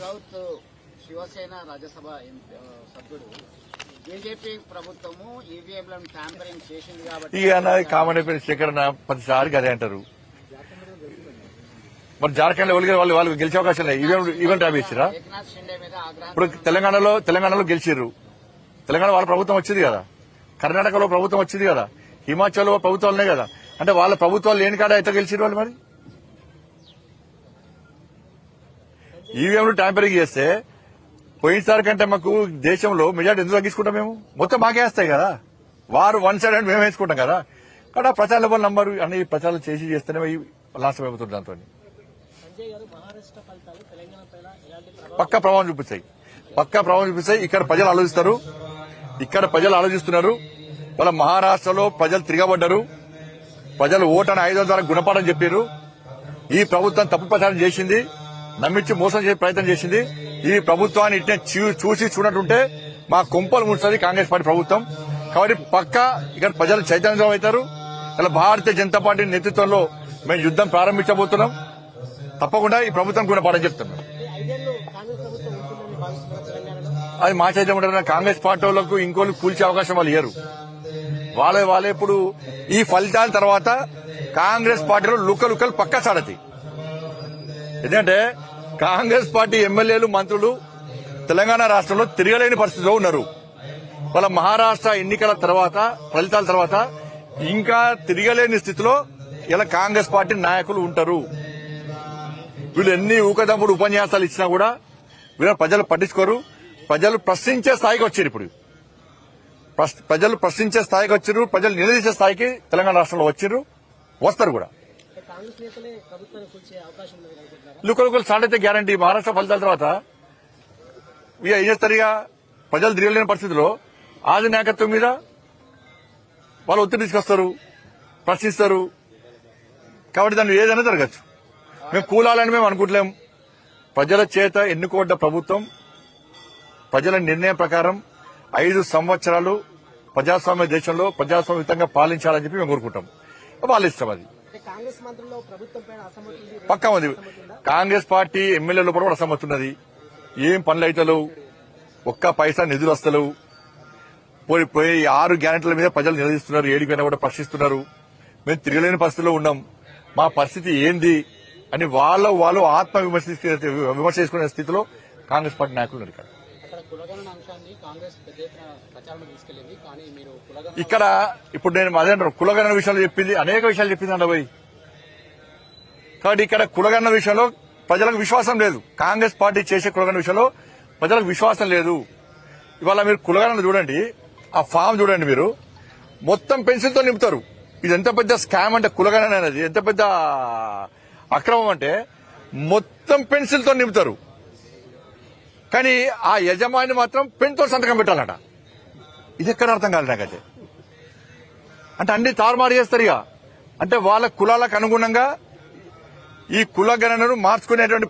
రౌత్ శివసేన రాజ్యసభ సభ్యుడు బీజేపీ ప్రభుత్వము ఈవీఎంలను ట్యాంపరింగ్ చేసింది కాబట్టి ఇక కామన్ అయిపోయిన సేకరణ 10 అదే అంటారు. మరి జార్ఖండ్ లో వాళ్ళు గెలిచే అవకాశం లేదు. ఈవెంట్ ట్యాబ్ ఇచ్చిరా. ఏక్నాథ్ షిండే మీద ఇప్పుడు తెలంగాణలో గెలిచిర్రు. తెలంగాణ వాళ్ళ ప్రభుత్వం వచ్చింది కదా, కర్ణాటకలో ప్రభుత్వం వచ్చింది కదా, హిమాచల్లో ప్రభుత్వాలనే కదా. అంటే వాళ్ళ ప్రభుత్వాలు లేని కాడ అయితే గెలిచిరు వాళ్ళు. మరి ఈవీఎంలు ట్యాంపరింగ్ చేస్తే పోయినసారి కంటే మాకు దేశంలో మెజార్టీ ఎందుకు తగ్గించుకుంటాం? మేము మొత్తం మాకే వేస్తాయి కదా. వారు వన్ సైడ్ అంటే మేము వేసుకుంటాం కదా. కానీ ఆ ప్రచార లెవెల్ నంబర్ అన్ని ప్రచారం చేస్తేనే లాస్ట్ అయిపోతుంది. దాంతో పక్కా ప్రభావం చూపిస్తాయి. ఇక్కడ ప్రజలు ఆలోచిస్తున్నారు. వాళ్ళ మహారాష్ట్రలో ప్రజలు తిరగబడ్డారు. ప్రజలు ఓటని 500 ద్వారా గుణపాఠం చెప్పారు. ఈ ప్రభుత్వం తప్పు ప్రచారం చేసింది, నమ్మించి మోసం చేసే ప్రయత్నం చేసింది. ఈ ప్రభుత్వాన్ని ఇట్నే చూసి చూడటుంటే మా కొంపలు ముడుస్తుంది కాంగ్రెస్ పార్టీ ప్రభుత్వం. కాబట్టి పక్కా ఇక్కడ ప్రజలు చైతన్యం అవుతారు. ఇలా భారతీయ జనతా పార్టీ నేతృత్వంలో మేము యుద్దం ప్రారంభించబోతున్నాం. తప్పకుండా ఈ ప్రభుత్వం గుణపాఠం చెప్తున్నాం. అది మా చైతన్యం ఉంటుంది. కాంగ్రెస్ పార్టీ వాళ్ళకు ఇంకోళ్ళు కూల్చే అవకాశం వాళ్ళు ఇయ్యరు. వాళ్ళే ఇప్పుడు ఈ ఫలితాల తర్వాత కాంగ్రెస్ పార్టీలో లుక్కలు పక్కా సాడతాయి. ఎందుకంటే కాంగ్రెస్ పార్టీ ఎమ్మెల్యేలు మంత్రులు తెలంగాణ రాష్ట్రంలో తిరగలేని పరిస్థితిలో ఉన్నారు. వాళ్ళ మహారాష్ట్ర ఎన్నికల తర్వాత ఫలితాల తర్వాత ఇంకా తిరగలేని స్థితిలో ఇలా కాంగ్రెస్ పార్టీ నాయకులు ఉంటారు. వీళ్ళు ఎన్ని ఊకదంపుడు ఉపన్యాసాలు ఇచ్చినా కూడా వీళ్ళ ప్రజలు పట్టించుకోరు. ప్రజలు ప్రశ్నించే స్థాయికి వచ్చారు. ఇప్పుడు ప్రజలు ప్రశ్నించే స్థాయికి వచ్చారు. ప్రజలు నిలదీసే స్థాయికి తెలంగాణ రాష్ట్రంలో వచ్చారు, వస్తారు కూడా. లుకలు స్టార్ట్ అయితే గ్యారంటీ. మహారాష్ట్ర ఫలితాల తర్వాత ఇక ఏం చేస్తారు? ఇక ప్రజలు తిరగలేని పరిస్థితిలో ఆది నాయకత్వం మీద వాళ్ళు ఒత్తిడి తీసుకొస్తారు, ప్రశ్నిస్తారు. కాబట్టి దాన్ని ఏదైనా జరగచ్చు. మేము కూలాలని మేము అనుకుంటలేం. ప్రజల చేత ఎన్నుకోబడ్డ ప్రభుత్వం ప్రజల నిర్ణయం ప్రకారం 5 సంవత్సరాలు ప్రజాస్వామ్య దేశంలో ప్రజాస్వామ్యయుతంగా పాలించాలని చెప్పి మేము కోరుకుంటాం. వాళ్ళ ఇష్టం అది. పక్కా ఉంది. కాంగ్రెస్ పార్టీ ఎమ్మెల్యేల లోపల కూడా అసమ్మతి ఉన్నది. ఏం పనులు అయితలేవు, ఒక్క పైసా నిధులు వస్తలేవు. పోయి 6 గ్యారెంటీల మీద ప్రజలు నిలదీస్తున్నారు, ఏడికైనా కూడా ప్రశ్నిస్తున్నారు. మేము తిరగలేని పరిస్థితిలో ఉన్నాం, మా పరిస్థితి ఏంది అని వాళ్ళు ఆత్మ విమర్శ చేసుకునే స్థితిలో కాంగ్రెస్ పార్టీ నాయకులు ఉన్నారు. ఇక్కడ ఇప్పుడు నేను అదే కులగణన విషయంలో చెప్పింది, అనేక విషయాలు చెప్పింది అండి పోయి. కాబట్టి ఇక్కడ కులగణన విషయంలో ప్రజలకు విశ్వాసం లేదు. కాంగ్రెస్ పార్టీ చేసే కులగణన విషయంలో ప్రజలకు విశ్వాసం లేదు. ఇవాళ మీరు కులగణన చూడండి, ఆ ఫామ్ చూడండి, మీరు మొత్తం పెన్సిల్తో నింపుతారు. ఇది ఎంత పెద్ద స్కామ్ అంటే కులగణన అనేది ఎంత పెద్ద అక్రమం అంటే మొత్తం పెన్సిల్తో నింపుతారు. కానీ ఆ యజమాని మాత్రం పెన్తో సంతకం పెట్టాలట. ఇది ఎక్కడ అర్థం కాదు నాకైతే. అంటే అన్ని తారుమారు చేస్తారు. ఇక అంటే వాళ్ళ కులాలకు అనుగుణంగా ఈ కులగణనను మార్చుకునేటువంటి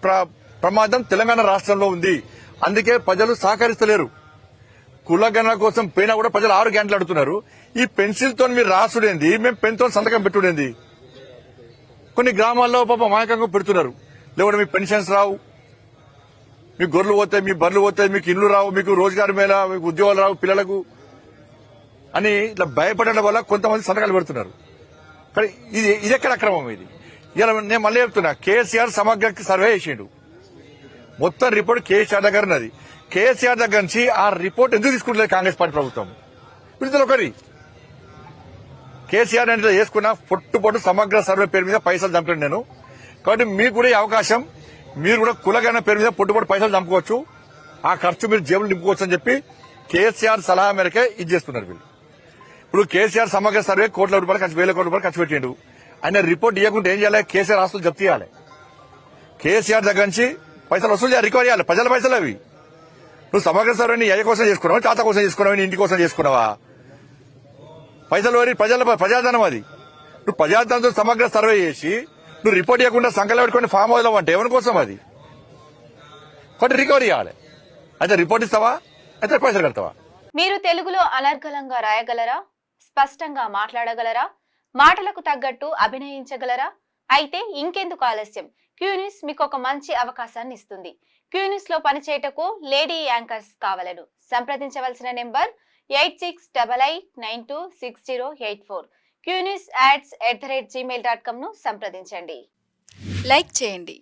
ప్రమాదం తెలంగాణ రాష్ట్రంలో ఉంది. అందుకే ప్రజలు సహకరిస్తలేరు. కులగణన కోసం పోయినా కూడా ప్రజలు 6 గంటలు అడుగుతున్నారు. ఈ పెన్సిల్తో మీరు రాసుడేంది, మేము పెన్తో సంతకం పెట్టుడేంది? కొన్ని గ్రామాల్లో పాప మాయకంగా పెడుతున్నారు. లేకుంటే మీకు పెన్షన్స్ రావు, మీకు గొర్రెలు పోతాయి, మీ బర్రెలు పోతాయి, మీకు ఇల్లు రావు, మీకు రోజుగారి మేళ, మీకు ఉద్యోగాలు రావు పిల్లలకు అని ఇట్లా భయపడడం వల్ల కొంతమంది సంతకాలు పెడుతున్నారు. కానీ ఇది ఎక్కడ అక్రమం? ఇది ఇలా నేను మళ్ళీ చెప్తున్నా, కేసీఆర్ సమగ్ర సర్వే చేసిండు. మొత్తం రిపోర్ట్ కేసీఆర్ దగ్గర ఉన్నది. కేసీఆర్ దగ్గర నుంచి ఆ రిపోర్ట్ ఎందుకు తీసుకుంటలేదు కాంగ్రెస్ పార్టీ ప్రభుత్వం? వీళ్ళతో ఒకరి కేసీఆర్ అంటే చేసుకున్న పొట్టు సమగ్ర సర్వే పేరు మీద పైసలు చంపాను నేను. కాబట్టి మీకు కూడా ఈ అవకాశం, మీరు కూడా కులగణన పేరు మీద పొట్టు పైసలు చంపుకోవచ్చు, ఆ ఖర్చు మీరు జేబులు నింపుకోవచ్చు అని చెప్పి కేసీఆర్ సలహా మేరకే ఇది చేస్తున్నారు వీళ్ళు. ఇప్పుడు కేసీఆర్ సమగ్ర సర్వే కోట్ల రూపాయలు ఖర్చు, 1000 కోట్ల రూపాయలు ఖర్చు పెట్టిండు. ఆయన రిపోర్ట్ ఇవ్వకుండా ఏం చేయాలి? కేసీఆర్ ఆస్తులు జప్తు చేయాలి. కేసీఆర్ దగ్గర నుంచి పైసలు వసూలు చేయాలి, రికవర్ చేయాలి. ప్రజల పైసలు అవి. నువ్వు సమగ్ర సర్వేని అయ్య కోసం చేసుకున్నావా, తాత కోసం చేసుకున్నావా, ఇంటి కోసం చేసుకున్నావా? పైసలు వరి ప్రజాధనం అది. నువ్వు ప్రజాధనంతో సమగ్ర సర్వే చేసి నువ్వు రిపోర్ట్ ఇవ్వకుండా సంకలం పెట్టుకుని ఫామ్ హౌస్ అంటే ఎవరి కోసం అది? కాబట్టి రికవరీ చేయాలి. అయితే రిపోర్ట్ ఇస్తావా, అయితే పైసలు కడతావా? మీరు తెలుగులో అనర్గళంగా రాయగలరా? స్పష్టంగా మాట్లాడగలరా? మాటలకు తగ్గట్టు అభినయించగలరా? అయితే ఇంకెందుకు ఆలస్యం, క్యూ న్యూస్ మీకు ఒక మంచి అవకాశాన్ని ఇస్తుంది. క్యూ న్యూస్ లో పనిచేయటకు లేడీ యాంకర్స్ కావాలను సంప్రదించవలసిన నెంబర్ 8688926084. qnewsads@gmail.com ను సంప్రదించండి. లైక్ చేయండి,